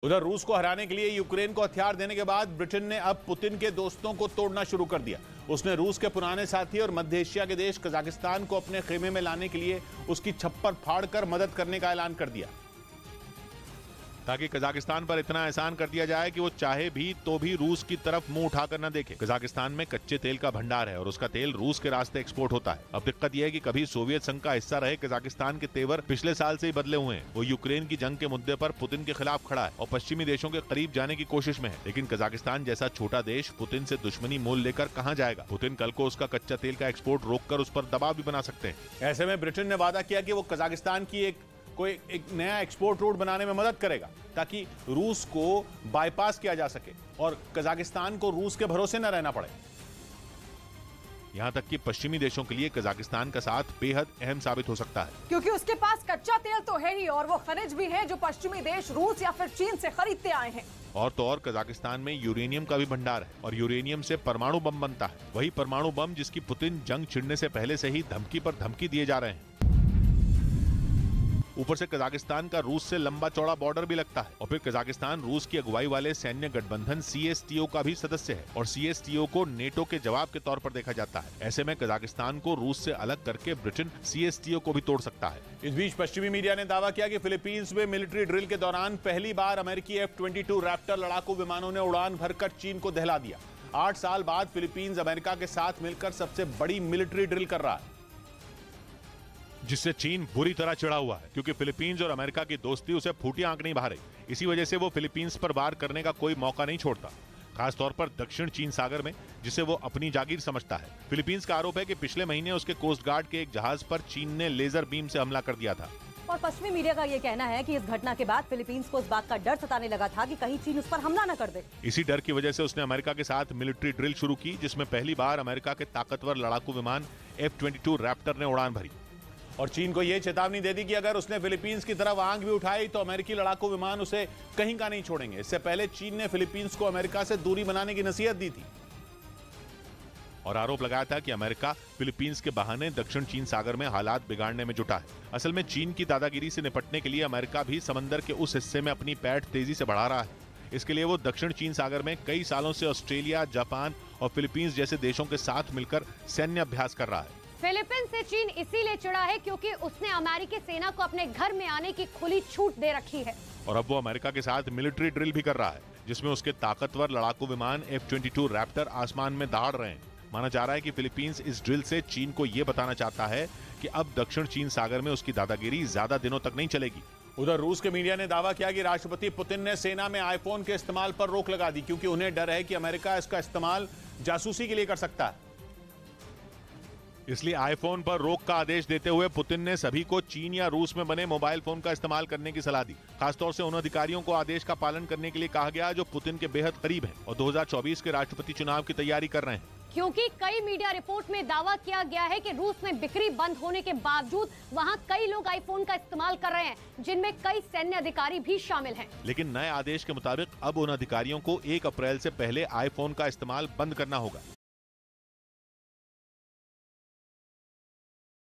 उधर रूस को हराने के लिए यूक्रेन को हथियार देने के बाद ब्रिटेन ने अब पुतिन के दोस्तों को तोड़ना शुरू कर दिया। उसने रूस के पुराने साथी और मध्य एशिया के देश कजाकिस्तान को अपने खेमे में लाने के लिए उसकी छप्पर फाड़कर मदद करने का ऐलान कर दिया, ताकि कजाकिस्तान पर इतना एहसान कर दिया जाए कि वो चाहे भी तो भी रूस की तरफ मुंह उठाकर न देखे। कजाकिस्तान में कच्चे तेल का भंडार है और उसका तेल रूस के रास्ते एक्सपोर्ट होता है। अब दिक्कत यह है कि कभी सोवियत संघ का हिस्सा रहे कजाकिस्तान के तेवर पिछले साल से ही बदले हुए हैं। वो यूक्रेन की जंग के मुद्दे पर पुतिन के खिलाफ खड़ा है और पश्चिमी देशों के करीब जाने की कोशिश में है। लेकिन कजाकिस्तान जैसा छोटा देश पुतिन से दुश्मनी मोल लेकर कहाँ जाएगा। पुतिन कल को उसका कच्चा तेल का एक्सपोर्ट रोककर उस पर दबाव भी बना सकते हैं। ऐसे में ब्रिटेन ने वादा किया कि वो कजाकिस्तान की कोई नया एक्सपोर्ट रूट बनाने में मदद करेगा, ताकि रूस को बाईपास किया जा सके और कजाकिस्तान को रूस के भरोसे न रहना पड़े। यहां तक कि पश्चिमी देशों के लिए कजाकिस्तान का साथ बेहद अहम साबित हो सकता है, क्योंकि उसके पास कच्चा तेल तो है ही और वो खनिज भी है जो पश्चिमी देश रूस या फिर चीन से खरीदते आए हैं। और तो और कजाकिस्तान में यूरेनियम का भी भंडार है और यूरेनियम से परमाणु बम बनता है। वही परमाणु बम जिसकी पुतिन जंग छिड़ने से पहले से ही धमकी पर धमकी दिए जा रहे हैं। ऊपर से कजाकिस्तान का रूस से लंबा चौड़ा बॉर्डर भी लगता है और फिर कजाकिस्तान रूस की अगुवाई वाले सैन्य गठबंधन CSTO का भी सदस्य है और CSTO को नेटो के जवाब के तौर पर देखा जाता है। ऐसे में कजाकिस्तान को रूस से अलग करके ब्रिटेन CSTO को भी तोड़ सकता है। इस बीच पश्चिमी मीडिया ने दावा किया कि फिलीपींस में मिलिट्री ड्रिल के दौरान पहली बार अमेरिकी F-22 रैप्टर लड़ाकू विमानों ने उड़ान भरकर चीन को दहला दिया। 8 साल बाद फिलीपींस अमेरिका के साथ मिलकर सबसे बड़ी मिलिट्री ड्रिल कर रहा है, जिससे चीन बुरी तरह चिढ़ा हुआ है, क्योंकि फिलीपींस और अमेरिका की दोस्ती उसे फूटी आंख नहीं भा रही। इसी वजह से वो फिलीपींस पर वार करने का कोई मौका नहीं छोड़ता, खासतौर पर दक्षिण चीन सागर में, जिसे वो अपनी जागीर समझता है। फिलीपींस का आरोप है कि पिछले महीने उसके कोस्ट गार्ड के एक जहाज पर चीन ने लेजर बीम से हमला कर दिया था। और पश्चिमी मीडिया का ये कहना है कि इस घटना के बाद फिलीपींस को इस बात का डर सताने लगा था कि कहीं चीन उस पर हमला न कर दे। इसी डर की वजह से उसने अमेरिका के साथ मिलिट्री ड्रिल शुरू की, जिसमें पहली बार अमेरिका के ताकतवर लड़ाकू विमान F-22 रैप्टर ने उड़ान भरी और चीन को यह चेतावनी दे दी कि अगर उसने फिलीपींस की तरफ आंख भी उठाई तो अमेरिकी लड़ाकू विमान उसे कहीं का नहीं छोड़ेंगे। इससे पहले चीन ने फिलीपींस को अमेरिका से दूरी बनाने की नसीहत दी थी और आरोप लगाया था कि अमेरिका फिलीपींस के बहाने दक्षिण चीन सागर में हालात बिगाड़ने में जुटा है। असल में चीन की दादागिरी से निपटने के लिए अमेरिका भी समंदर के उस हिस्से में अपनी पैठ तेजी से बढ़ा रहा है। इसके लिए वो दक्षिण चीन सागर में कई सालों से ऑस्ट्रेलिया, जापान और फिलीपींस जैसे देशों के साथ मिलकर सैन्य अभ्यास कर रहा है। फिलीपींस से चीन इसीलिए चिढ़ा है क्योंकि उसने अमेरिकी सेना को अपने घर में आने की खुली छूट दे रखी है और अब वो अमेरिका के साथ मिलिट्री ड्रिल भी कर रहा है, जिसमें उसके ताकतवर लड़ाकू विमान F-22 रैप्टर आसमान में दहाड़ रहे हैं। माना जा रहा है कि फिलीपींस इस ड्रिल से चीन को ये बताना चाहता है कि अब दक्षिण चीन सागर में उसकी दादागिरी ज्यादा दिनों तक नहीं चलेगी। उधर रूस के मीडिया ने दावा किया कि राष्ट्रपति पुतिन ने सेना में आईफोन के इस्तेमाल पर रोक लगा दी, क्योंकि उन्हें डर है कि अमेरिका इसका इस्तेमाल जासूसी के लिए कर सकता है। इसलिए आईफोन पर रोक का आदेश देते हुए पुतिन ने सभी को चीन या रूस में बने मोबाइल फोन का इस्तेमाल करने की सलाह दी। खासतौर से उन अधिकारियों को आदेश का पालन करने के लिए कहा गया जो पुतिन के बेहद करीब हैं और 2024 के राष्ट्रपति चुनाव की तैयारी कर रहे हैं, क्योंकि कई मीडिया रिपोर्ट में दावा किया गया है कि रूस में बिक्री बंद होने के बावजूद वहां कई लोग आईफोन का इस्तेमाल कर रहे हैं, जिनमें कई सैन्य अधिकारी भी शामिल हैं। लेकिन नए आदेश के मुताबिक अब उन अधिकारियों को 1 अप्रैल से पहले आईफोन का इस्तेमाल बंद करना होगा।